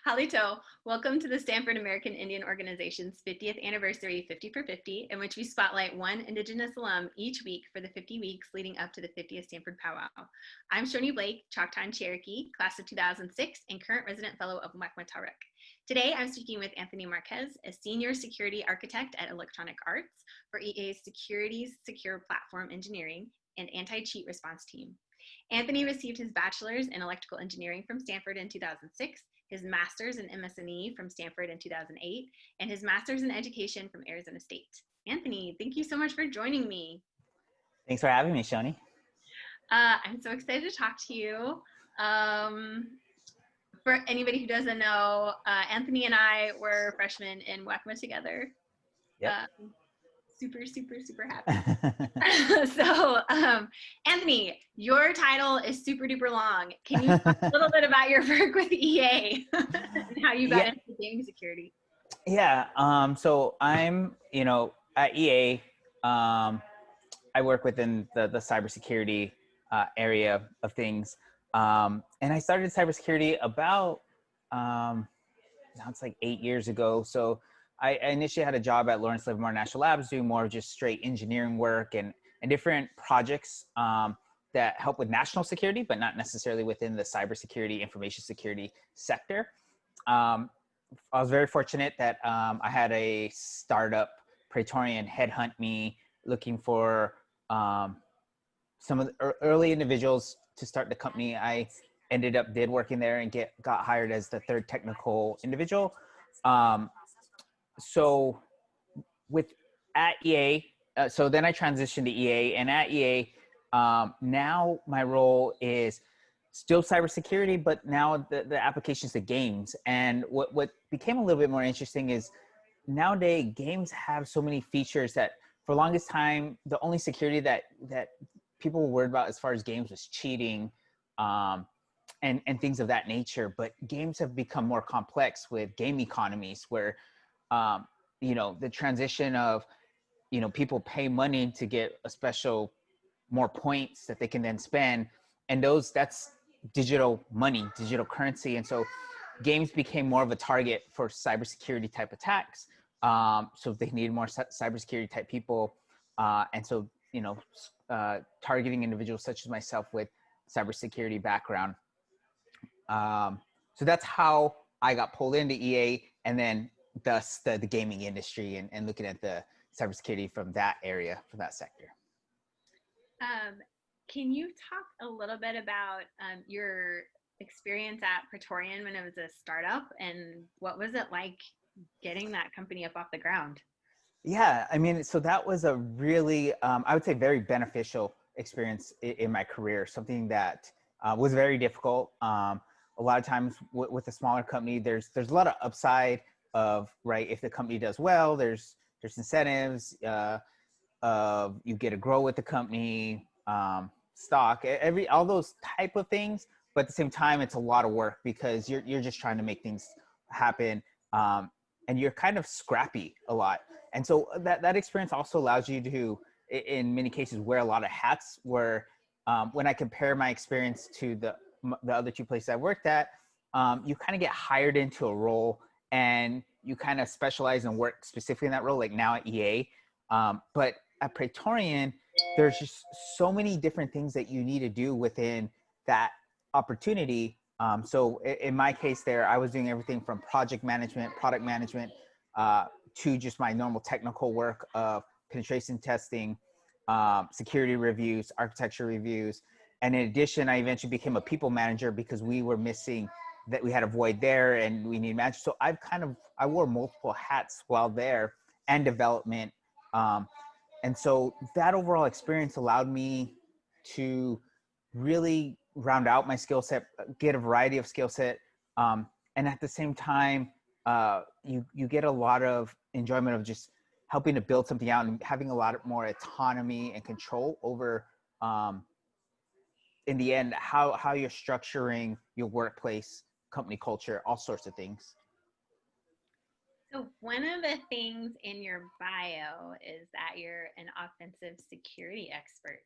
Halito, welcome to the Stanford American Indian Organization's 50th anniversary 50 for 50, in which we spotlight one Indigenous alum each week for the 50 weeks leading up to the 50th Stanford Powwow. I'm Shoni Blake, Choctaw and Cherokee, class of 2006, and current resident fellow of Mwakmataruk. Today, I'm speaking with Anthony Marquez, a senior security architect at Electronic Arts for EA's Securities Secure Platform Engineering and Anti-Cheat Response Team. Anthony received his bachelor's in electrical engineering from Stanford in 2006, his master's in MS&E from Stanford in 2008, and his master's in education from Arizona State. Anthony, thank you so much for joining me. Thanks for having me, Shoni. I'm so excited to talk to you. For anybody who doesn't know, Anthony and I were freshmen in WACMA together. Yep. Super happy. So, Anthony, your title is super duper long. Can you talk a little bit about your work with EA and how you got into gaming security? Yeah. So I'm, at EA, I work within the cybersecurity area of things. And I started cybersecurity about, now it's like 8 years ago. So I initially had a job at Lawrence Livermore National Labs doing more of just straight engineering work and different projects that help with national security, but not necessarily within the cybersecurity, information security sector. I was very fortunate that I had a startup, Praetorian, headhunt me looking for some of the early individuals to start the company. I ended up working there and got hired as the third technical individual. So at EA, so then I transitioned to EA, and at EA, now my role is still cybersecurity, but now the applications to games. And what became a little bit more interesting is nowadays games have so many features that for the longest time, the only security that people were worried about as far as games was cheating, and things of that nature. But games have become more complex with game economies where, the transition of, people pay money to get a special more points that they can then spend. And that's digital money, digital currency. And so games became more of a target for cybersecurity type attacks. So they needed more cybersecurity type people. And so, targeting individuals such as myself with cybersecurity background. So that's how I got pulled into EA, and then thus the gaming industry and looking at the cybersecurity from that area, from that sector. Can you talk a little bit about your experience at Praetorian when it was a startup, and what was it like getting that company up off the ground? Yeah, I mean, so that was a really, I would say, very beneficial experience in my career. Something that was very difficult. A lot of times with a smaller company, there's a lot of upside of, right, if the company does well, there's incentives, you get to grow with the company, stock, all those type of things. But at the same time, it's a lot of work because you're just trying to make things happen, and you're kind of scrappy a lot. And so that experience also allows you to, in many cases, wear a lot of hats. Where when I compare my experience to the other two places I worked at, you kind of get hired into a role and you kind of specialize and work specifically in that role, like now at EA. But at Praetorian, there's just so many different things that you need to do within that opportunity. So in my case there, I was doing everything from project management, product management, to just my normal technical work of penetration testing, security reviews, architecture reviews. And in addition, I eventually became a people manager because we were missing that, we had a void there and we need managers. So I wore multiple hats while there, and development. And so that overall experience allowed me to really round out my skill set, get a variety of skill set. And at the same time, you get a lot of enjoyment of just helping to build something out and having a lot more autonomy and control over, in the end, how you're structuring your workplace, company culture, all sorts of things. So one of the things in your bio is that you're an offensive security expert.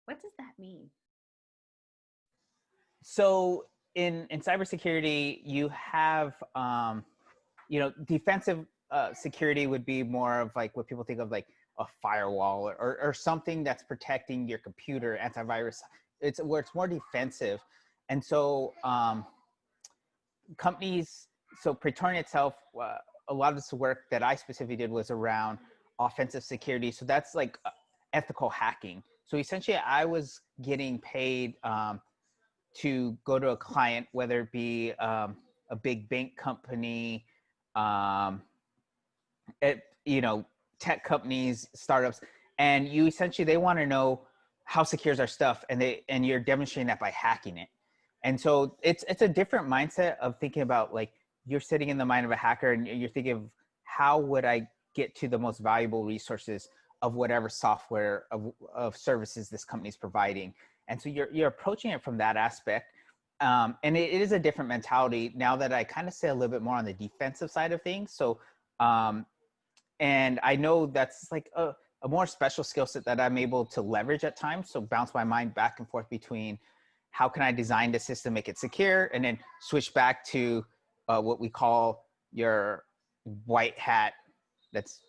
What does that mean? So in cybersecurity, you have defensive security would be more of like what people think of like a firewall or something that's protecting your computer, antivirus. It's where it's more defensive, and so companies. So Praetorian itself, a lot of this work that I specifically did was around offensive security. So that's like ethical hacking. So essentially, I was getting paid to go to a client, whether it be a big bank company, um, tech companies, startups, and you essentially they want to know how secure is our stuff, and you're demonstrating that by hacking it. And so it's a different mindset of thinking about like you're sitting in the mind of a hacker and you're thinking of how would I get to the most valuable resources of whatever software of services this company is providing. And so you're approaching it from that aspect. And it is a different mentality now that I kind of say a little bit more on the defensive side of things. So and I know that's like a more special skill set that I'm able to leverage at times. So bounce my mind back and forth between how can I design the system, make it secure, and then switch back to what we call your white hat, that's,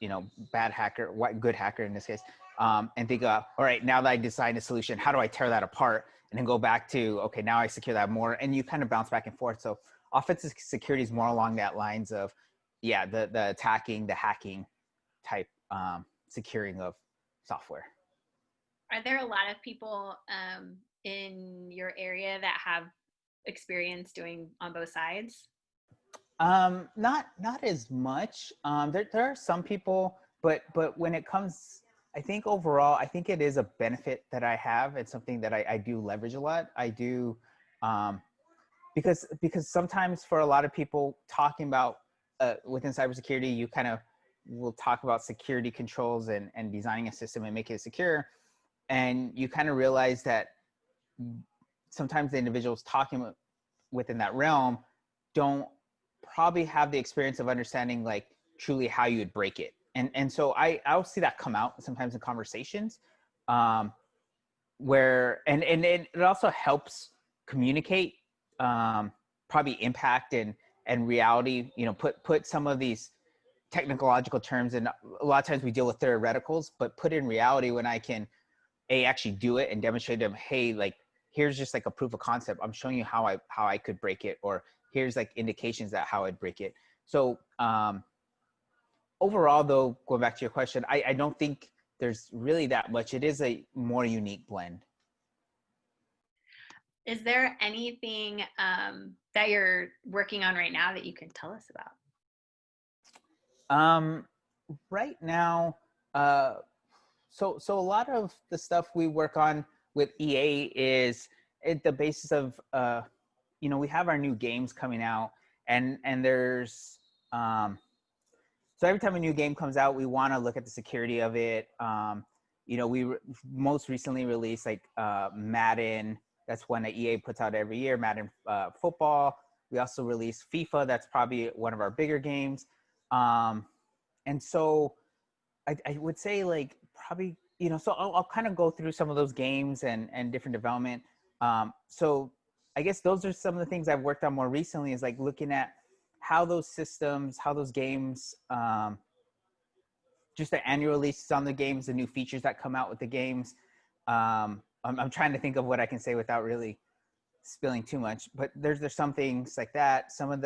bad hacker, good hacker in this case, and think, all right, now that I designed a solution, how do I tear that apart? And then go back to, okay, now I secure that more. And you kind of bounce back and forth. So offensive security is more along that lines of, yeah, the attacking, the hacking type securing of software. Are there a lot of people in your area that have experience doing on both sides? Not as much. There are some people, but when it comes, I think overall, I think it is a benefit that I have. It's something that I do leverage a lot. I do, because sometimes for a lot of people talking about within cybersecurity, you kind of will talk about security controls and designing a system and making it secure, and you kind of realize that sometimes the individuals talking within that realm don't probably have the experience of understanding like truly how you would break it. And so I'll see that come out sometimes in conversations, where and it also helps communicate probably impact and reality, put some of these technological terms, and a lot of times we deal with theoreticals, but put in reality when I can actually do it and demonstrate to them, hey, like here's just like a proof of concept. I'm showing you how I could break it, or here's like indications that how I'd break it. So overall, though, going back to your question, I don't think there's really that much. It is a more unique blend. Is there anything that you're working on right now that you can tell us about? Right now, so a lot of the stuff we work on with EA is at the basis of we have our new games coming out, and there's so every time a new game comes out, we want to look at the security of it. Most recently released like Madden. That's one that EA puts out every year, Madden football. We also released FIFA. That's probably one of our bigger games. And so I would say like probably, so I'll kind of go through some of those games and different development. So I guess those are some of the things I've worked on more recently, is like looking at how those systems, how those games, just the annual releases on the games, the new features that come out with the games. I'm trying to think of what I can say without really spilling too much, but there's some things like that. And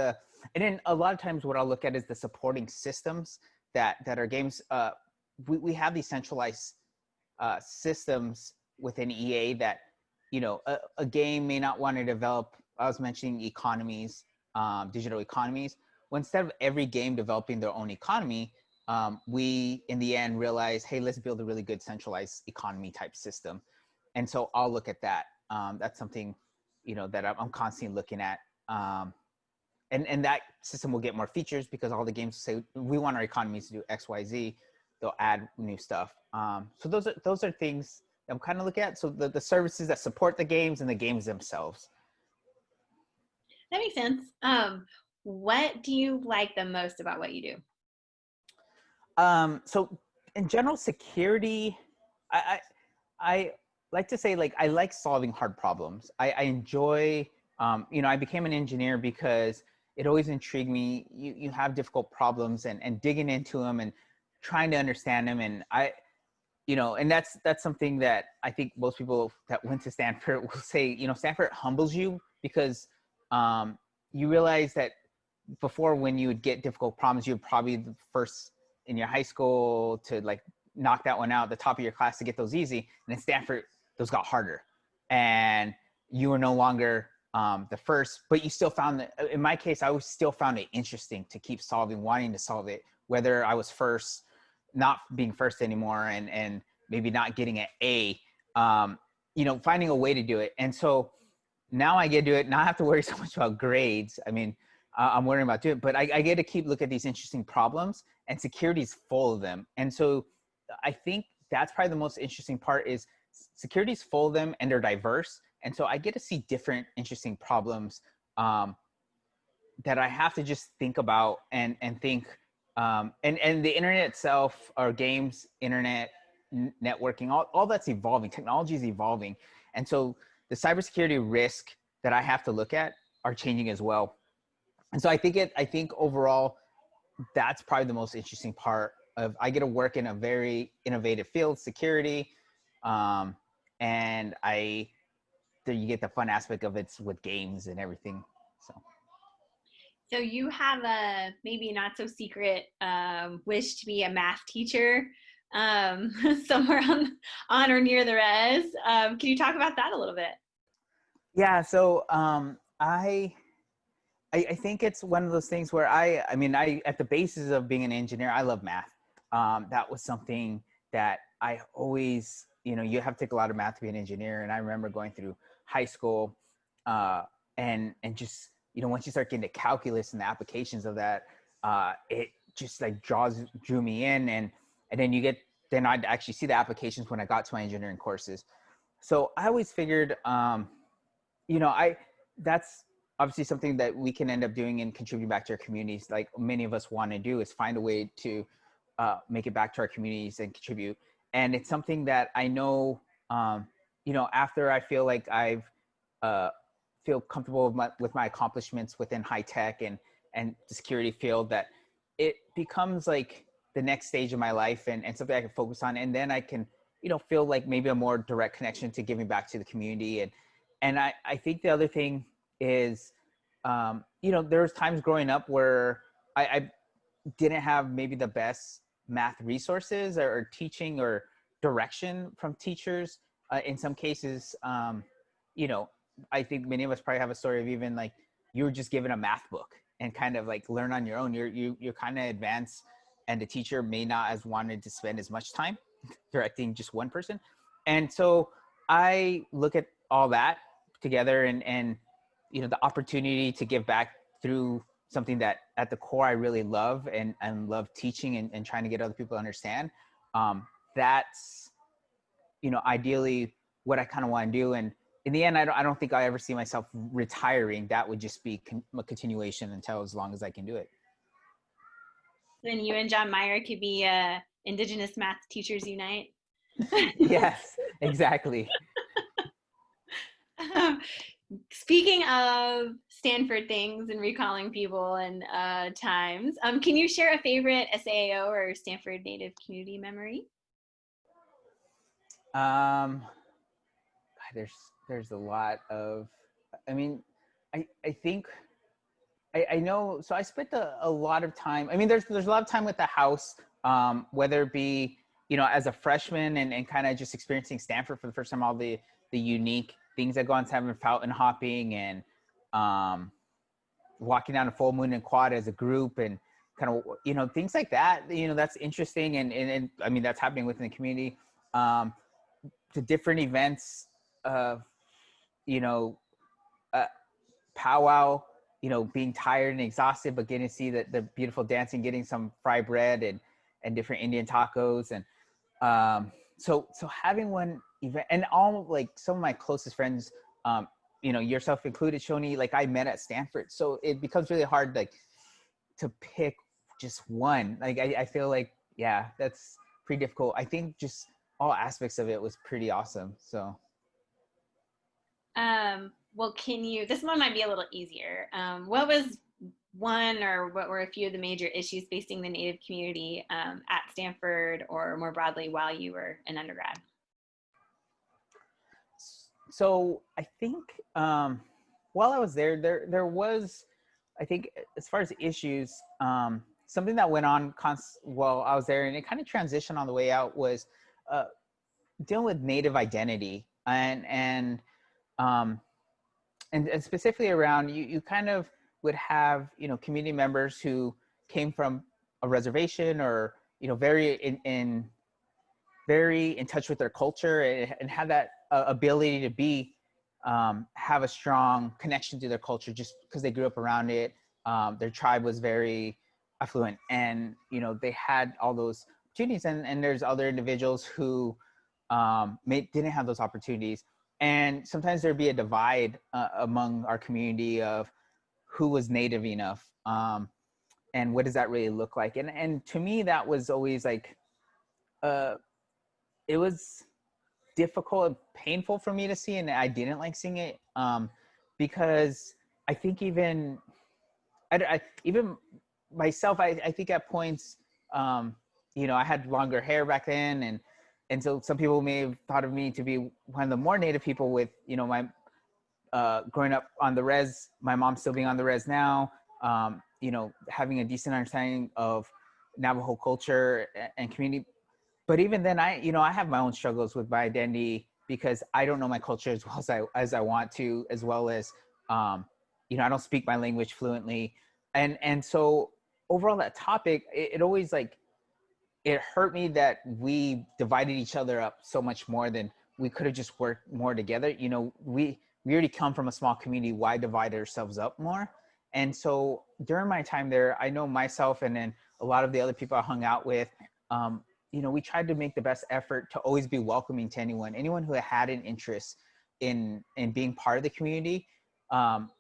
then a lot of times what I'll look at is the supporting systems that our games, we have these centralized systems within EA that, a game may not want to develop. I was mentioning economies, digital economies. Well, instead of every game developing their own economy, we in the end realize, hey, let's build a really good centralized economy type system. And so I'll look at that. That's something, that I'm constantly looking at. And that system will get more features because all the games say we want our economies to do X, Y, Z. They'll add new stuff. So those are things I'm kind of looking at. So the services that support the games and the games themselves. That makes sense. What do you like the most about what you do? So in general, security, I like to say, like, I like solving hard problems. I enjoy I became an engineer because it always intrigued me. You have difficult problems and digging into them and trying to understand them. And and that's something that I think most people that went to Stanford will say, Stanford humbles you because you realize that before, when you would get difficult problems, you would probably the first in your high school to like knock that one out, the top of your class to get those easy. And in Stanford, those got harder. And you were no longer the first, but you still found that, in my case, I was still found it interesting to keep solving, wanting to solve it, whether I was first, not being first anymore, and maybe not getting an A, finding a way to do it. And so now I get to do it, not have to worry so much about grades. I mean, I'm worrying about doing it, but I get to keep look at these interesting problems, and security is full of them. And so I think that's probably the most interesting part is security is full of them and they're diverse. And so I get to see different interesting problems that I have to just think about and think, and the internet itself, or games, internet, networking, all that's evolving. Technology is evolving. And so the cybersecurity risk that I have to look at are changing as well. And so I think overall, that's probably the most interesting part of, I get to work in a very innovative field, security. And you get the fun aspect of it with games and everything. So you have a maybe not so secret wish to be a math teacher somewhere on or near the res. Can you talk about that a little bit? Yeah. So I think it's one of those things where I at the basis of being an engineer, I love math. That was something that I always, you have to take a lot of math to be an engineer. And I remember going through high school and just, once you start getting to calculus and the applications of that, it just like drew me in. And then I'd actually see the applications when I got to my engineering courses. So I always figured, that's obviously something that we can end up doing and contributing back to our communities. Like many of us want to do is find a way to make it back to our communities and contribute. And it's something that I know, after I feel like I've feel comfortable with my accomplishments within high tech and the security field, that it becomes like the next stage of my life and something I can focus on. And then I can, feel like maybe a more direct connection to giving back to the community. And I think the other thing is, there's times growing up where I didn't have maybe the best math resources or teaching or direction from teachers. In some cases, I think many of us probably have a story of even like you were just given a math book and kind of like learn on your own. You're kind of advanced, and the teacher may not as wanted to spend as much time directing just one person. And so I look at all that together and the opportunity to give back through something that at the core I really love and love teaching and trying to get other people to understand. That's, ideally what I kind of want to do. And in the end, I don't think I ever see myself retiring. That would just be a continuation until as long as I can do it. Then you and John Mayer could be Indigenous Math Teachers Unite. Yes, exactly. Speaking of Stanford things and recalling people and times, can you share a favorite SAO or Stanford Native community memory? God, there's a lot of, I mean, I think I know. So I spent a lot of time. I mean, there's a lot of time with the house, whether it be, as a freshman and kind of just experiencing Stanford for the first time, all the unique things that go on, having fountain hopping and walking down a full moon and quad as a group and kind of, things like that, that's interesting. And I mean, that's happening within the community. To different events of, powwow, being tired and exhausted, but getting to see the beautiful dancing, getting some fried bread and different Indian tacos. And so having one event, and all like some of my closest friends, yourself included, Shoni, like I met at Stanford. So it becomes really hard like to pick just one. Like I feel like, yeah, that's pretty difficult. I think just all aspects of it was pretty awesome. So Well, this one might be a little easier. What was one or what were a few of the major issues facing the Native community at Stanford or more broadly while you were an undergrad? So I think while I was there, there was, I think, as far as issues, something that went on while I was there, and it kind of transitioned on the way out, was uh, dealing with Native identity um, and specifically around you kind of would have community members who came from a reservation or very very in touch with their culture and have that ability to be have a strong connection to their culture just because they grew up around it. Their tribe was very affluent, and they had all those opportunities. And there's other individuals who didn't have those opportunities, and sometimes there'd be a divide among our community of who was native enough, and what does that really look like. And to me, that was always like uh, it was difficult and painful for me to see, and I didn't like seeing it, because I think even myself, I think at points, I had longer hair back then, and so some people may have thought of me to be one of the more native people with my growing up on the res, my mom still being on the res now, having a decent understanding of Navajo culture and community. But even then, I have my own struggles with my identity because I don't know my culture as well as I want to, as well as, I don't speak my language fluently. And so overall that topic, it always like, it hurt me that we divided each other up so much more than we could have just worked more together. We already come from a small community. Why divide ourselves up more? And so during my time there, I know myself and then a lot of the other people I hung out with, we tried to make the best effort to always be welcoming to anyone who had an interest in being part of the community. Fan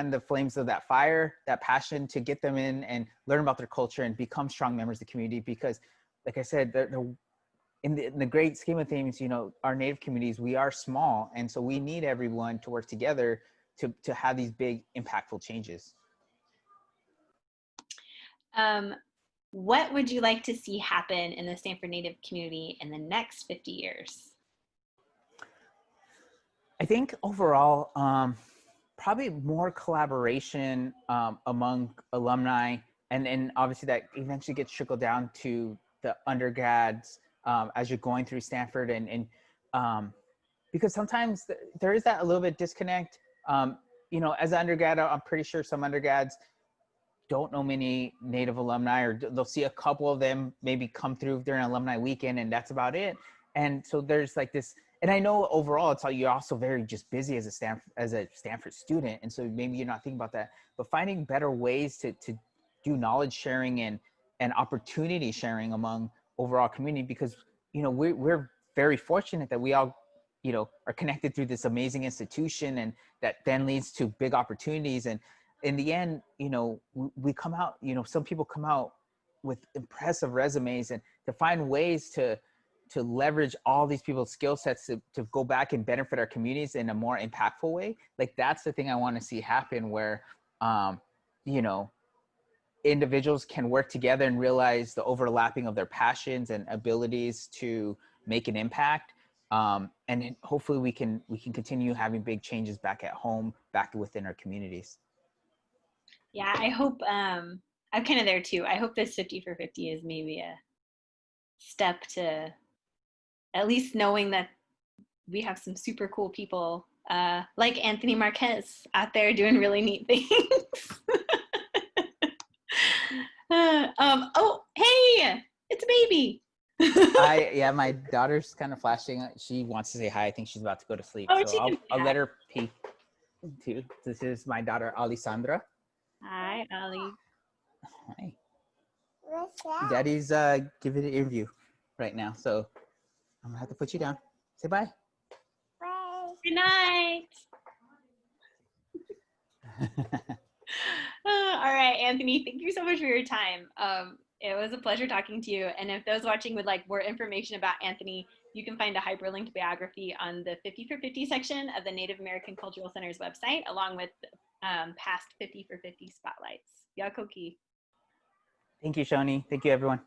the flames of that fire, that passion, to get them in and learn about their culture and become strong members of the community. Because, like I said, in the great scheme of things, our Native communities, we are small, and so we need everyone to work together to have these big, impactful changes. Um, what would you like to see happen in the Stanford Native community in the next 50 years? I think overall, probably more collaboration among alumni, and obviously that eventually gets trickled down to the undergrads as you're going through Stanford, and because sometimes there is that a little bit disconnect. As an undergrad, I'm pretty sure some undergrads don't know many Native alumni, or they'll see a couple of them maybe come through during alumni weekend, and that's about it. And so there's like this, and I know overall it's all, you're also very just busy as a Stanford student, and so maybe you're not thinking about that. But finding better ways to do knowledge sharing and opportunity sharing among overall community, because we're very fortunate that we all are connected through this amazing institution, and that then leads to big opportunities. And in the end, we come out, some people come out with impressive resumes, and to find ways to leverage all these people's skill sets to go back and benefit our communities in a more impactful way. Like, that's the thing I want to see happen, where, you know, individuals can work together and realize the overlapping of their passions and abilities to make an impact. And hopefully we can continue having big changes back at home, back within our communities. Yeah, I hope I'm kind of there too. I hope this 50 for 50 is maybe a step to at least knowing that we have some super cool people like Anthony Marquez out there doing really neat things. Oh, hey, it's a baby. Yeah, my daughter's kind of flashing. She wants to say hi. I think she's about to go to sleep. Oh, So she can I'll let her peek too. This is my daughter, Alessandra. Hi, Ollie. Hi. Daddy's giving an interview right now. So I'm gonna have to put you down. Say bye. Good night. All right, Anthony, thank you so much for your time. It was a pleasure talking to you. And if those watching would like more information about Anthony, You can find a hyperlinked biography on the 50 for 50 section of the Native American Cultural Center's website, along with past 50 for 50 spotlights. Yakoki. Thank you, Shoni. Thank you, everyone.